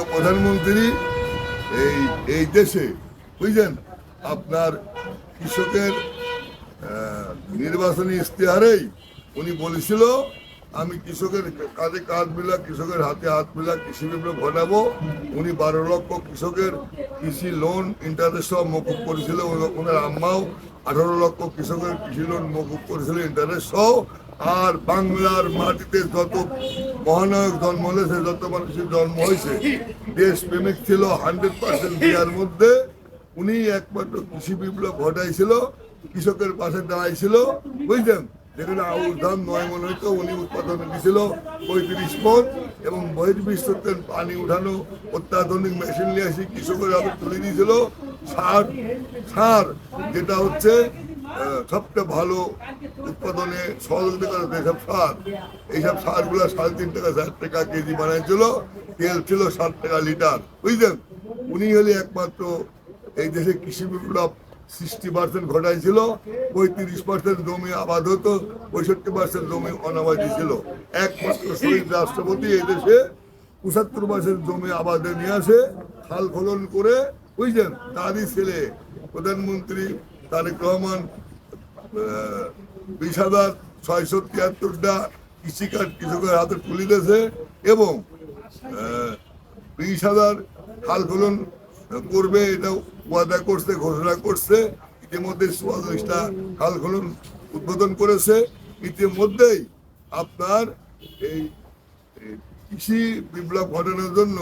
মাননীয় প্রধানমন্ত্রী এই এই দেশে বুঝলেন আপনার কৃষকের নির্বাচনী ইশতেহারেই উনি বলেছিল আমি কৃষকের কাঁধে কাঁধ মিলা কৃষকের হাতে হাত মিলা কৃষি বিপ্লব ঘটাবো। উনি 12 লক্ষ কৃষকের কৃষি লোন ইন্টারেস্ট সহ মকুব করেছিল। ওনার আম্মাও 18 লক্ষ কৃষকের কৃষি লোন মকুব করেছিল ইন্টারেস্ট সহ। আর বাংলার মাটিতে যত মহানায়ক জন্ম হয়েছে, যত মানুষের জন্ম হয়েছে, দেশপ্রেমিক ছিল 100% দেওয়ার মধ্যে উনি একমাত্র কৃষি বিপ্লব ঘটাইছিল, কৃষকের পাশে দাঁড়াইছিল। বুঝলেন, যেখানে আউশ ধান 9 মন হইতো উনি উৎপাদন দিয়েছিল 35 মন, এবং বহির্বিশ্বের পানি উঠানো অত্যাধুনিক মেশিন নিয়ে এসে কৃষকের হাতে তুলে দিয়েছিল। সার যেটা হচ্ছে সবচেয়ে ভালো উৎপাদনে সহযোগিতা করে যেসব সার, এইসব সারগুলো 3.5 টাকা 4 টাকা কেজি বানাইছিল। তেল ছিল 7 টাকা লিটার। বুঝলেন, উনি হলে একমাত্র এই দেশে কৃষি বিপ্লব 60% ঘটাইছিল। 35% জমি আবাদ হতো, 65% জমি অনাবাদি ছিল। একমাত্র শহীদ রাষ্ট্রপতি এই দেশে 75% জমি আবাদে নিয়ে আসে, খাল খনন করে। বুঝলেন, তারই ছেলে প্রধানমন্ত্রী তারেক রহমান 20,673টা কৃষি কার্ড কৃষকের হাতে তুলে দিয়েছে, এবং 20,000 খাল খনন করবে এটা ওয়াদা করছে, ঘোষণা করছে। ইতিমধ্যে 44টা খাল খনন উদ্বোধন করেছে। ইতিমধ্যেই আপনার এই কৃষি বিপ্লব ঘটানোর জন্য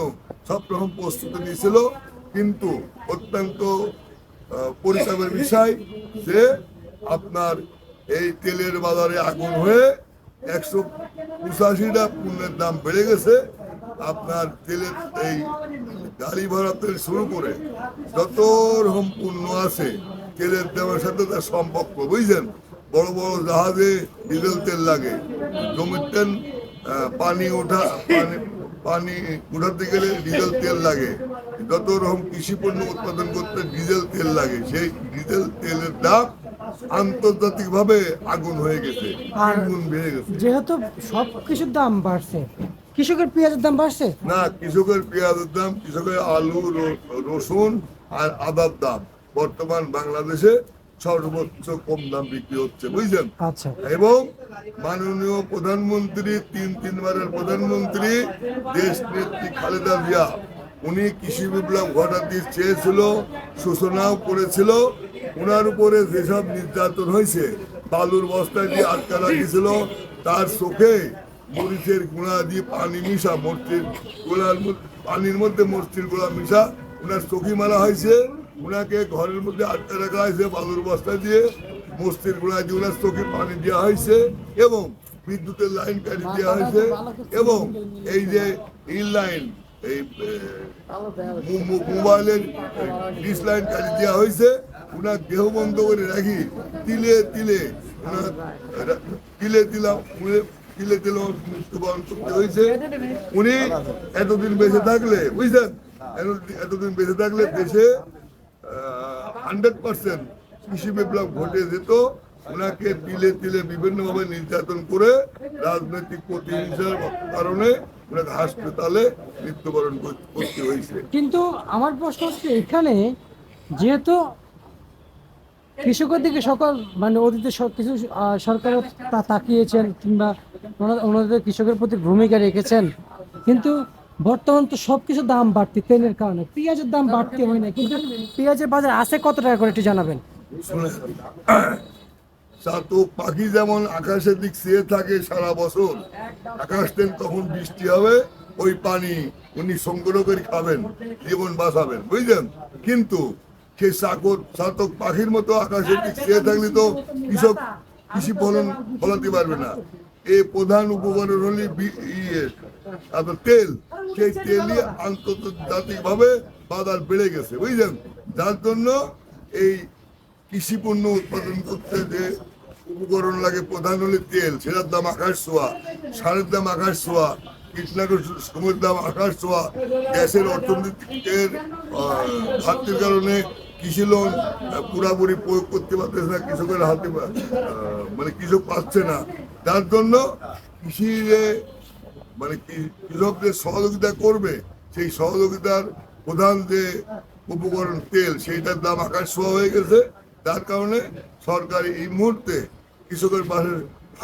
সব রকম প্রস্তুতি নিয়েছিল, কিন্তু অত্যন্ত পরিতাপের বিষয় যে আপনার এই তেলের বাজারে আগুন হয়ে 185টা পণ্যের দাম বেড়ে গেছে। আপনার তেলের এই গাড়ি ভাড়া থেকে শুরু করে যত রকম পণ্য আছে তেলের দামের সাথে তার সম্পর্ক। বুঝছেন, বড় বড় জাহাজে ডিজেল তেল লাগে, জমির তেল পানি উঠাতে গেলে ডিজেল তেল লাগে, যত রকম কৃষি পণ্য উৎপাদন করতে ডিজেল তেল লাগে। সেই ডিজেল তেলের দাম আন্তর্জাতিক ভাবে আগুন হয়ে গেছে, গুণ বেড়ে গেছে। যেহেতু সব কিছুর দাম বাড়ছে, কৃষকের পেঁয়াজের দাম বাড়ছে না, কৃষকের পেঁয়াজের দাম, কৃষকের আলু, রসুন আর আদার দাম বর্তমান বাংলাদেশে সর্বোচ্চ কম দাম বিক্রি হচ্ছে। বুঝলেন, আচ্ছা। এবং মাননীয় প্রধানমন্ত্রী, তিনবারের প্রধানমন্ত্রী দেশ নেত্রী খালেদা জিয়া, উনি কৃষি বিপ্লব ঘটাতে চেয়েছিল, সূচনাও করেছিল। ওনার উপরে যেসব নির্যাতন হয়েছে, বালুর বস্তায় দিয়ে আটকা রাখিয়েছিল, তার চোখে মরিচের গুঁড়া দিয়ে পানি মিশা, মরিচের গোড়ার পানির মধ্যে মরিচের গুঁড়া মিশা ওনার চোখে মারা হয়েছে। ওনাকে ঘরের মধ্যে আটকে রাখা হয়েছে বালুর বস্তা দিয়ে, মস্তির গুঁড়া দিয়ে ওনার চোখে পানি দেওয়া হয়েছে, এবং বিদ্যুতের লাইন কাটি দেওয়া হয়েছে, এবং এই যে ই লাইন, এই মোবাইলের ডিশ লাইন কাটি দেওয়া হয়েছে। ওনার দেহ বন্ধ করে রাখি তিলে তিলে মৃত্যুবরণ করতে হয়েছে। উনি এতদিন বেঁচে থাকলে, বুঝলেন, এতদিন বেঁচে থাকলে দেশে 100% কৃষি বিপ্লব ঘটে যেত। ওনাকে তিলে তিলে বিভিন্নভাবে নির্যাতন করে রাজনৈতিক প্রতিহিংসার কারণে ওনাকে হাসপাতালে মৃত্যুবরণ করতে হয়েছে। কিন্তু আমার প্রশ্ন হচ্ছে এখানে, যেহেতু কৃষকের দিকে সকল মানে অতীতে কিছু সরকার তাকিয়েছেন, কিংবা ওনাদের কৃষকের প্রতি ভূমিকা রেখেছেন, কিন্তু বর্তমান তো সবকিছু দাম বাড়তি তেলের কারণে, পেঁয়াজের দাম বাড়তি হয় না, কিন্তু পেঁয়াজের বাজার আছে কত টাকা করে একটু জানাবেন। চাতক পাখি যেমন আকাশের দিক চেয়ে থাকে সারা বছর, আকাশ দিন তখন বৃষ্টি হবে, ওই পানি উনি সংগ্রহ করে খাবেন, জীবন বাঁচাবেন। বুঝলেন, কিন্তু সেই চাতক পাখির মতো আকাশের দিক চেয়ে থাকলে তো কৃষক কৃষি ফলাতে পারবে না। এই প্রধান উপকরণ হলে আপনার তেল, সেই তেলই আন্তর্জাতিক ভাবে বাজার বেড়ে গেছে। বুঝলেন, যার জন্য এই কৃষি পণ্য উৎপাদন করতে যে উপকরণ লাগে প্রধান হলে তেল, সেটার দাম আকাশ ছোঁয়া, সারের দাম আকাশ ছোঁয়া, কীটনাশকের দাম আকাশ ছোঁয়া, গ্যাসের অর্থনীতির ঘাটতির কারণে কৃষি লোন পুরাপুরি প্রয়োগ করতে পারতেছে না, কৃষকের হাতে মানে কৃষক পাচ্ছে না। যার জন্য কৃষিরে মানে কৃষকদের সহযোগিতা করবে সেই সহযোগিতার প্রধান যে উপকরণ তেল, সেইটার দাম আকাশ ছোঁয়া হয়ে গেছে। যার কারণে সরকার এই মুহূর্তে কৃষকের পাশে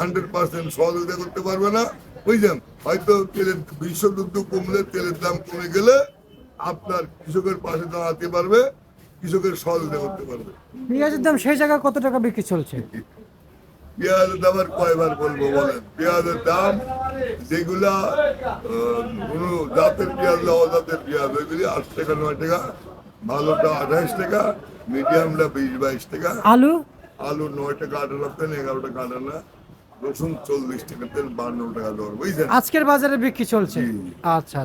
100% সহযোগিতা করতে পারবে না। বুঝছেন, হয়তো তেলের বিশ্বযুদ্ধ কমলে, তেলের দাম কমে গেলে আপনার কৃষকের পাশে দাঁড়াতে পারবে, কৃষকের সহযোগিতা করতে পারবে। পেঁয়াজের দাম সেই জায়গায় কত টাকা বিক্রি চলছে? পেঁয়াজের দাম আর কয়বার বলবো বলেন? পেঁয়াজের দাম যেগুলা কোনো জাতের পেঁয়াজ, অজাতের পেঁয়াজ, ওইগুলি 8 টাকা 9 টাকা, ভালোটা 28 টাকা, মিডিয়ামটা 20-22 টাকা, আলু আলু 9 টাকা 18 টাকা, 11 টাকা 18, রসুন 40 টাকা, তেল 52 টাকা দর, বুঝছেন? আজকের বাজারে বিক্রি চলছে। জি। আচ্ছা।